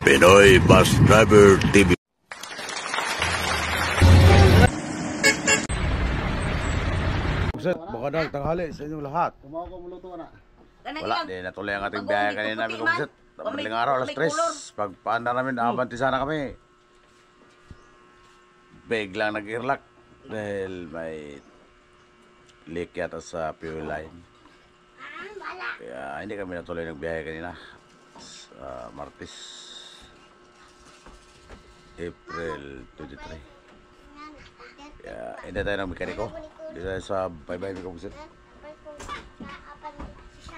Pinoy Bus Driver TV. Magandang tanghali sa inyong lahat. Wala, di natuloy ang ating biyahe kanina namin kumsit. Madaling araw, alas 3. Pagpaanda namin, abanti sana kami. Biglang nag-irlak dahil may leak yata sa fuel line. Kaya hindi kami natuloy nagbiyahe kanina. Martes, April 23. Kaya hindi tayo ng mekaniko. Dito tayo sa bye-bye may kumsit.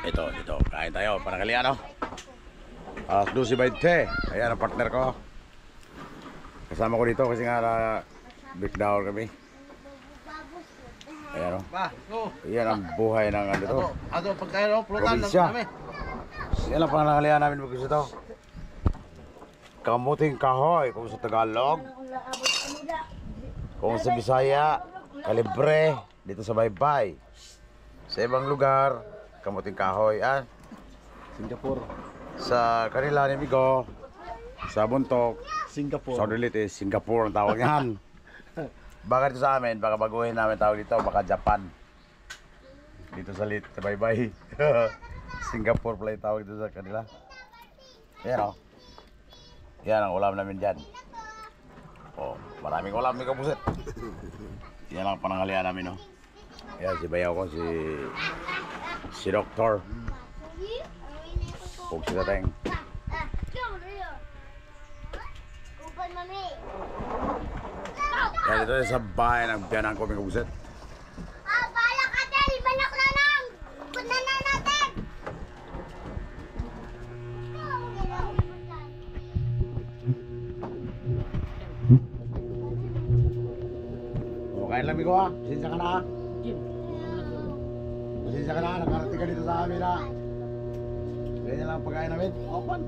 Dito, kain tayo, panangalian, no? Alas 12:20. Ayan ang partner ko. Kasama ko dito kasi nga breakdown kami. Ayan, no? Ayan ang buhay ng ano dito. Probinsya. Yan ang panangalian namin mag ito. Kamuting kahoy kung sa Tagalog. Kung sa Bisaya, kalibre. Dito sa bye-bye. Sa ibang lugar, kamuting kahoy. Singapore. Sa kanila ni Migo, sa Buntok, Singapore. sa Ulitis, Singapore ang tawag yan. Baka dito sa amin, baka baguhin namin tawag dito, baka Japan. Dito sa bye-bye. Singapore pala yung tawag dito sa kanila. Yan, o. Yan ang ulam namin dyan. Maraming ulam, Migo Puset. Yan ang panangalian namin, no. Yan, si bayaw ko, si Doktor. Huwag si Tateng. Yan, ito sa bahay ng biyanan ko, Migo Puset. Bala ka din! Balak na lang! Kunan na natin! Kain lang, Migo, ha? Pasensya ka na, ha? Pasensya ka na, nakarating ka dito sa amin, ha? Ganyan lang ang pagkain namin. Open.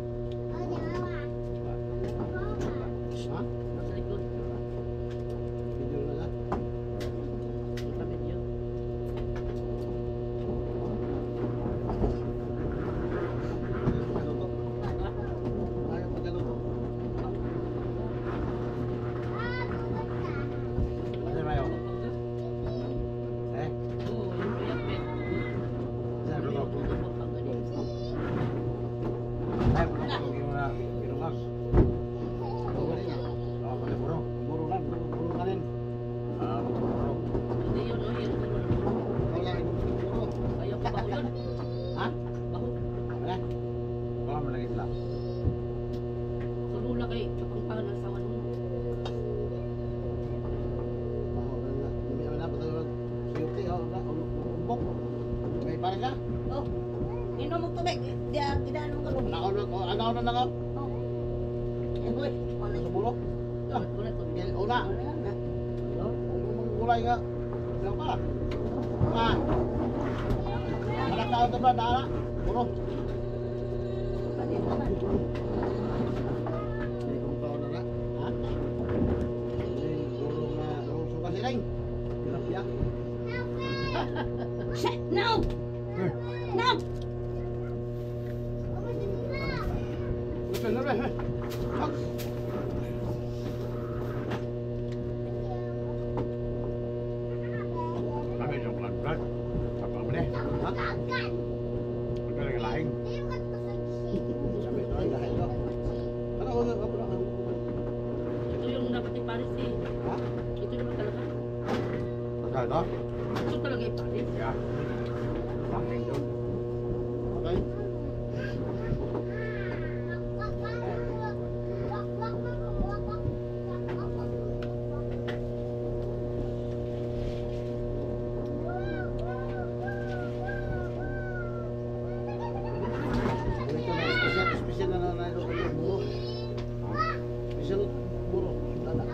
Ha? Nasa likod. Video na lang. Ito video. Ayaw magaluto. Ano mayo? Oo, yung yapit. Saan luto? Ay, pagkakulong yung pinungas. Pati puro. Buro lang, buro ka rin. Puro. Hindi yun, buro. Ayaw ka baho yun. Ha? Baho. Wala. Baka malagit lang. Tulula kay kapangpangan ng sawan mo. May pare ka? Oh, inom mo tubig. Gidaan mo ka lumi. Ano na ako? Oh. Eh, boy. Ano yung buro? Wala tubig. Una. Wala na. Gulay ka. Ano pa? Anak tao ito ba? Dara? Puro. Kanina naman. Ha? Suka silang. Tilapia. Shit! No! No! Gusto na rin. Kami yung vlog. Apa mo na? Ha? Ang galing lahing. Sabi ito ay lahing ko. Ito yung dapat iparis eh. Ha? Ito naman talaga. Ano? Ito talaga iparis. Yeah. Lahing doon. Okay. Special na nalo ko yung buro. Special buro. Dada.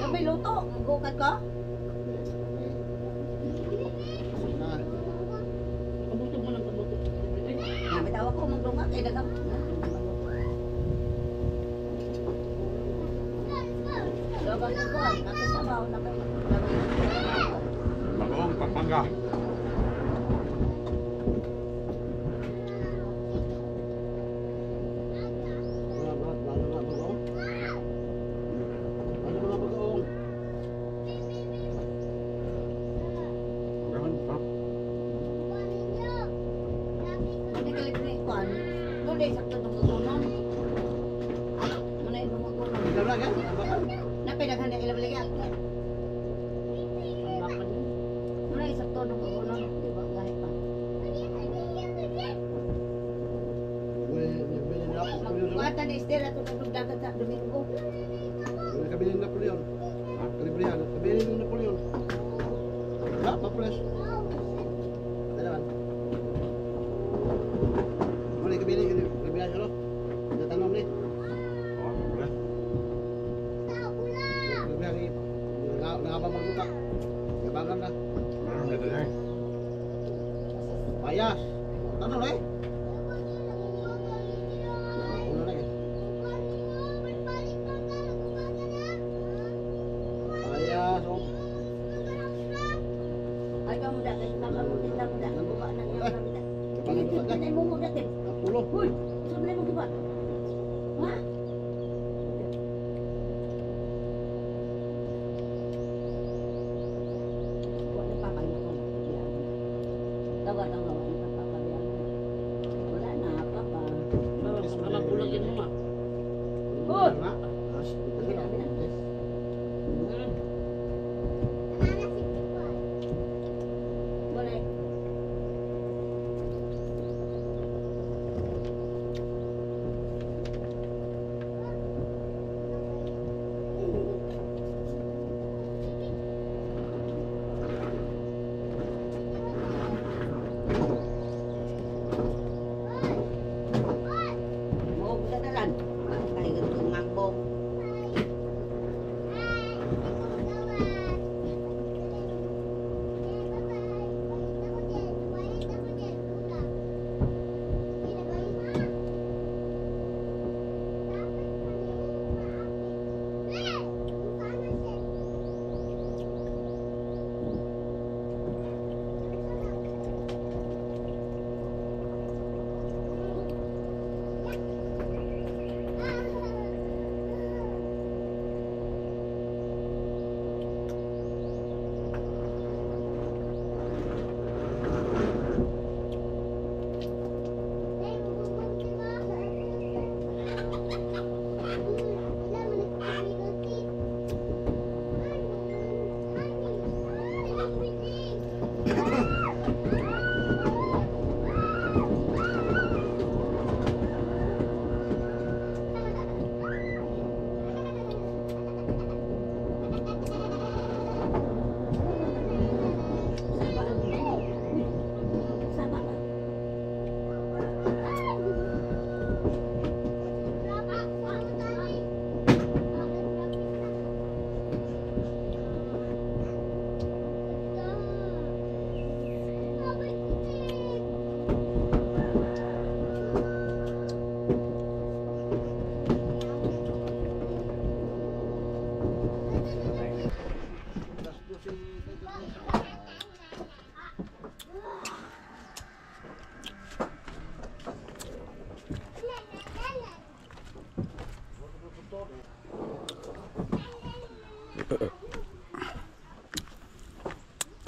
Yung may luto, gugat ka? Kabuto mo ng kabuto. Nabitaw ako, maglunga kay dagang. Dagang ko, ako sa baon na kayo. Mangga. Hindi ka libre kuan. Doon ay sakto ng kukunon. Muna yung mga kukunon. Napilaghan na ilang lagi. Muna yung sakto ng kukunon. Diba? Kahit pa. Magkuhatan na istira ito ng dagat sa Domingo. Kabilin ng Napoleon. Kalibrihan. Kabilin ng Napoleon. Ha? Pa-press. Dalawan. Muli kabilin. Kalibrihan siya, no? Natanong ni. Kalibrihan ni. Nangabang magbuka. Gabangan na. Payas. Tanong eh. Uno lagi. Payas. Oh. Ay, kamu dati. Kamu kita muda. Buka na niya. Gabangan buka ka. Kanay mo mo dati. Kapulo. Uy, sablay mo diba? Ha? Wala pa kayo ko. Tawa lang ako. Wala na pa pa. Alam bulagin mo ma. Uy! Ha? Wala. Mau berjalan. Kayak gitu mambong.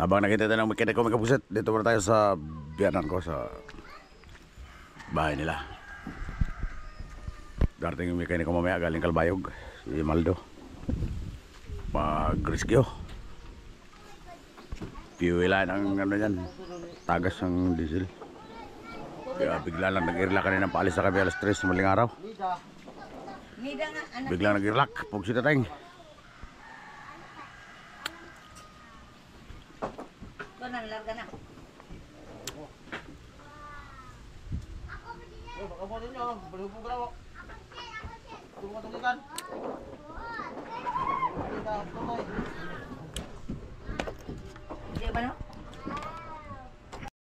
Habang nakita tayo ng mechanic ko, may kapuset, dito muna tayo sa biyanan ko sa bahay nila. Darating yung mechanic ko mamaya, galing Kalbayog, si Maldo. Mag-rescue. Piwilan ang ano yan, tagas ng diesel. Kaya bigla lang nag-irlak kanina, paalis na kami alas 3 maling araw. Nida nga, anak. Bigla nag-irlak, pugsita tayong. Ito na, larga na. Baka mo ninyo, balubog raw. Tulungan tulikan. Hindi ba no?